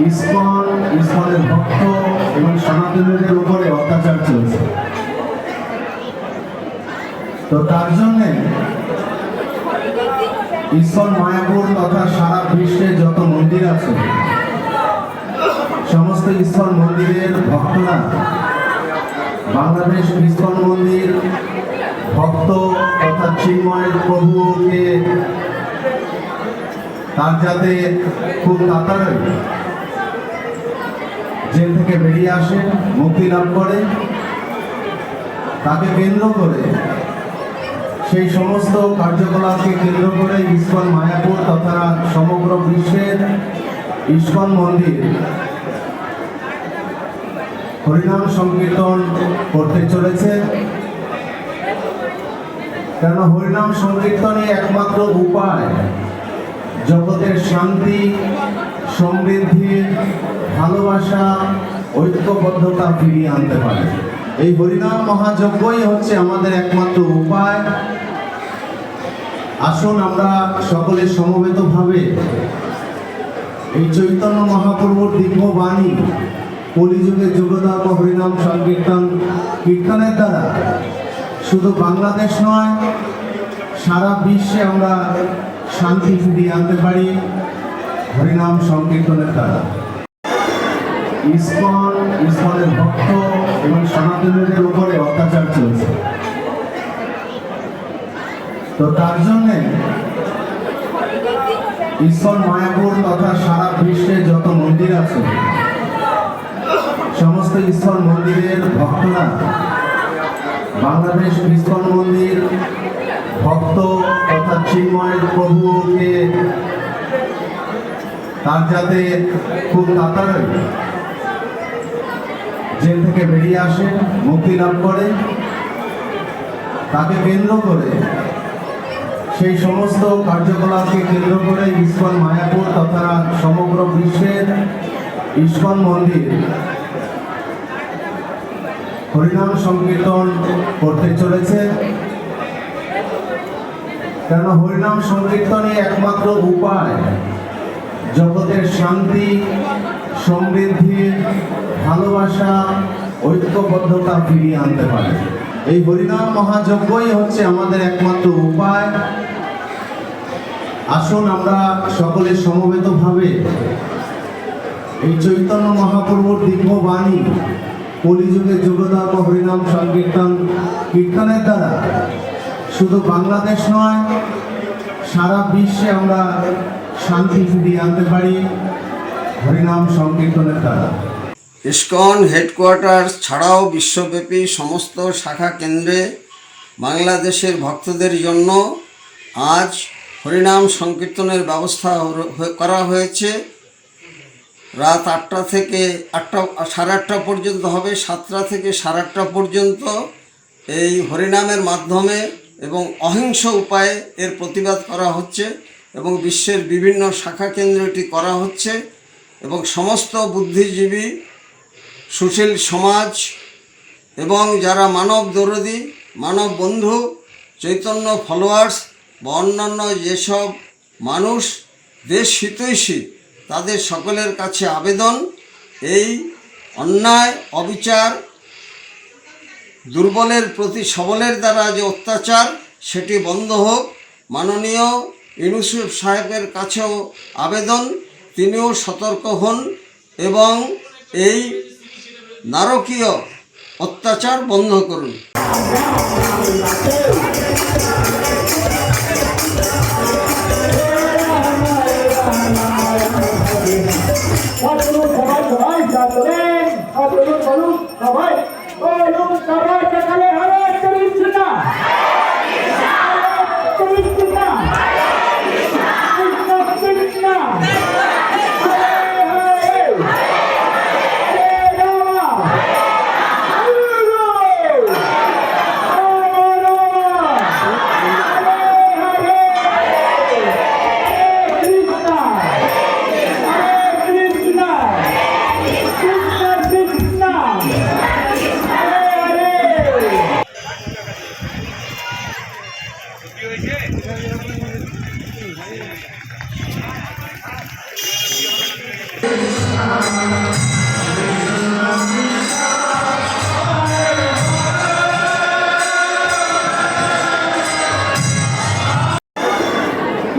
ইসকনের ভক্ত এবং সনাতনীদের উপরে অত্যাচার চলছে। তো তার জন্যে ইসকন মায়াপুর তথা সারা বিশ্বে যত মন্দির আছে সমস্ত ইসকন মন্দিরের ভক্তরা বাংলাদেশ ইসকন মন্দির ভক্ত তথা চিন্ময়ের প্রভুকে তার যাতে খুব তাড়াতাড়ি জেল থেকে বেরিয়ে আসে, মুক্তি লাভ করে, তাকে কেন্দ্র করে সেই সমস্ত কার্যকলাপকে কেন্দ্র করে ইসকন মায়াপুর তথা সমগ্র বিশ্বের ইসকন মন্দির হরিনাম সংকীর্তন করতে চলেছে। কেন হরিনাম সংকীর্তনই একমাত্র উপায় জগতের শান্তি, সমৃদ্ধি, ভালোবাসা, ঐক্যবদ্ধতা ফিরিয়ে আনতে পারে। এই হরিনাম মহাযজ্ঞই হচ্ছে আমাদের একমাত্র উপায়। আসুন আমরা সকলে সমবেতভাবে এই চৈতন্য মহাপ্রভুর দিব্য বাণী কলিযুগে যোগদান হরিনাম কীর্তনের দ্বারা শুধু বাংলাদেশ নয় সারা বিশ্বে আমরা শান্তি ফিরিয়ে আনতে পারি হরিনাম সংকীর্তনের দ্বারা। ইসকনের ভক্ত এবং সনাতনীদের উপরে অত্যাচার চলছে। তো তার জন্যে ইসকন মায়াপুর তথা সারা বিশ্বে যত মন্দির আছে সমস্ত ইসকন মন্দিরের ভক্তরা বাংলাদেশ ইসকন মন্দির ভক্ত তথা চিন্ময়ের প্রভুকে তার যাতে খুব তাড়াতাড়ি জেল থেকে বেরিয়ে আসে, মুক্তি লাভ করে, তাকে কেন্দ্র করে সেই সমস্ত কার্যকলাপকে কেন্দ্র করে ইসকন মায়াপুর তথা সমগ্র বিশ্বের ইসকন মন্দির হরিনাম সংকীর্তন করতে চলেছে। কেন হরিনাম সংকীর্তনই একমাত্র উপায় জগতের শান্তি, সমৃদ্ধি, ভালোবাসা, ঐক্যবদ্ধতা ফিরিয়ে আনতে পারে। এই হরিনাম মহাযজ্ঞই হচ্ছে আমাদের একমাত্র উপায়। আসুন আমরা সকলে সমবেতভাবে এই চৈতন্য মহাপ্রভুর দিব্য বাণী কলিযুগে যোগদান হরিনাম কীর্তনের দ্বারা শুধু বাংলাদেশ নয় সারা বিশ্বে আমরা শান্তি ফিরিয়ে আনতে পারি হরিনাম সংকীর্তনের দ্বারা। ইসকন হেডকোয়ার্টার ছাড়াও বিশ্বব্যাপী সমস্ত শাখা কেন্দ্রে বাংলাদেশের ভক্তদের জন্য আজ হরিনাম সংকীর্তনের ব্যবস্থা করা হয়েছে। রাত 8টা থেকে 8:30 পর্যন্ত হবে। 7টা থেকে 8:30 পর্যন্ত এই হরিনামের মাধ্যমে এবং অহিংস উপায়ে এর প্রতিবাদ করা হচ্ছে এবং বিশ্বের বিভিন্ন শাখা কেন্দ্রে এটি করা হচ্ছে এবং সমস্ত বুদ্ধিজীবী, সুশীল সমাজ এবং যারা মানব দরদী, মানব বন্ধু, চৈতন্য ফলোয়ার্স বা অন্যান্য যেসব মানুষ দেশ হিতৈষী তাদের সকলের কাছে আবেদন, এই অন্যায়, অবিচার, দুর্বলের প্রতি সবলের দ্বারা যে অত্যাচার সেটি বন্ধ হোক। মাননীয় ইউনূস সাহেবের কাছেও আবেদন, তিনিও সতর্ক হন এবং এই নারকীয় অত্যাচার বন্ধ করুন।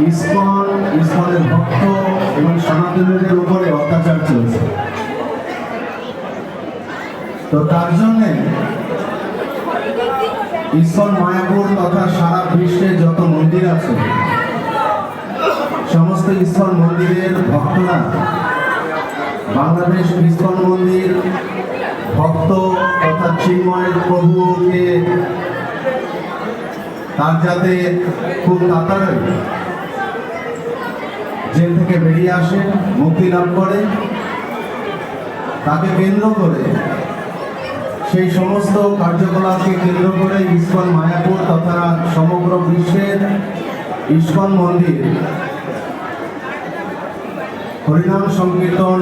ইসকনের ভক্ত এবং সনাতনীদের উপরে অত্যাচার চলছে। তো তার জন্যে ইসকন মায়াপুর তথা সারা বিশ্বে যত মন্দির আছে সমস্ত ইসকন মন্দিরের ভক্তরা বাংলাদেশ ইসকন মন্দির ভক্ত তথা চিন্ময়ের প্রভুকে তার যাতে খুব তাড়াতাড়ি জেল থেকে বেরিয়ে আসে, মুক্তি লাভ করে, তাকে কেন্দ্র করে সেই সমস্ত কার্যকলাপকে কেন্দ্র করে ইসকন মায়াপুর তথা সমগ্র বিশ্বের ইসকন মন্দির হরিনাম সংকীর্তন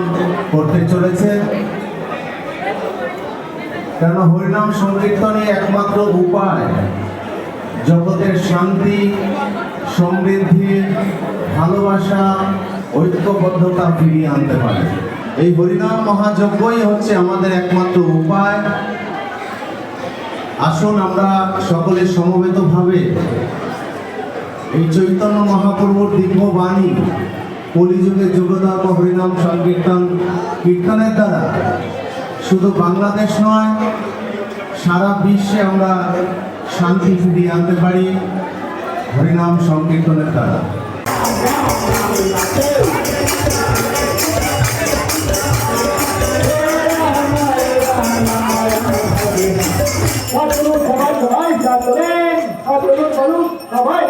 করতে চলেছে। কেন হরিনাম সংকীর্তনই একমাত্র উপায় জগতের শান্তি, সমৃদ্ধি, ভালোবাসা, ঐক্যবদ্ধতা ফিরিয়ে আনতে পারে। এই হরিনাম মহাযজ্ঞই হচ্ছে আমাদের একমাত্র উপায়। আসুন আমরা সকলে সমবেতভাবে এই চৈতন্য মহাপ্রভুর দিব্য বাণী কলিযুগে যোগদান হরিনাম কীর্তনের দ্বারা শুধু বাংলাদেশ নয় সারা বিশ্বে আমরা শান্তি ফিরিয়ে আনতে পারি হরিনাম সংকীর্তনের দ্বারা। সবাই সবাই সবাই